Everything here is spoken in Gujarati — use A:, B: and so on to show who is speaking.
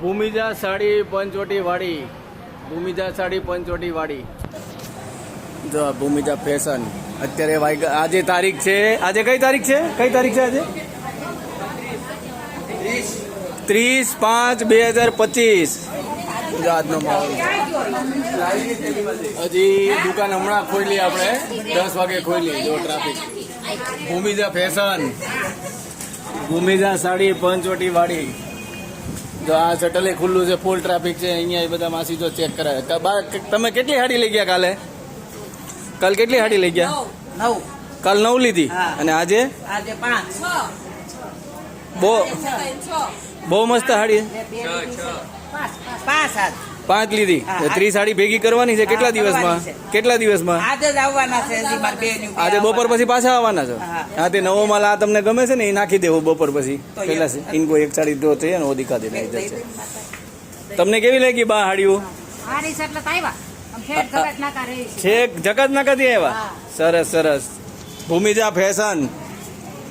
A: ભૂમિજા સાડી પંચવટી વાડી, ભૂમિજા સાડી પંચવટી વાડી. જો આ ભૂમિજા ફેશન અત્યારે આજે તારીખ છે, આજે કઈ તારીખ છે, કઈ તારીખ છે આજે? 30/5/2025. જો આજનો માહોલ. હજી દુકાન હમણાં ખોલી, આપણે 10 વાગે ખોલી. જો ટ્રાફિક. ભૂમિજા ફેશન, ભૂમિજા સાડી પંચવટી વાડી. જો આ શટલે ખુલ્લું છે, ફૂલ ટ્રાફિક છે અહીંયા. બધા માસી જો ચેક કરાવે. તમે કેટલી હાડી લઈ ગયા કાલે? કાલ કેટલી હાડી લઈ ગયા?
B: 9.
A: કાલ 9 લીધી અને આજે
B: 5.
A: બહુ મસ્ત હાડી. 5 લીધી. 30 હાડી ભેગી કરવાની છે. કેટલા દિવસમાં? કેટલા દિવસમાં?
B: આજે જ આવવાના છે.
A: આજે બપોર પછી પાછા આવવાના છો? હા, તે નવો માલ આ તમને ગમે છે ને, એ નાખી દેવો બપોર પછી. પેલા ઇनको એક સાડી દો છે ને, ઓ દિખા દેના ઇધર છે. તમને કેવી લાગી બા હાડીઓ? છેક જગત ના કદી આવ્યા. સરસ સરસ. ભૂમિજા ફેશન.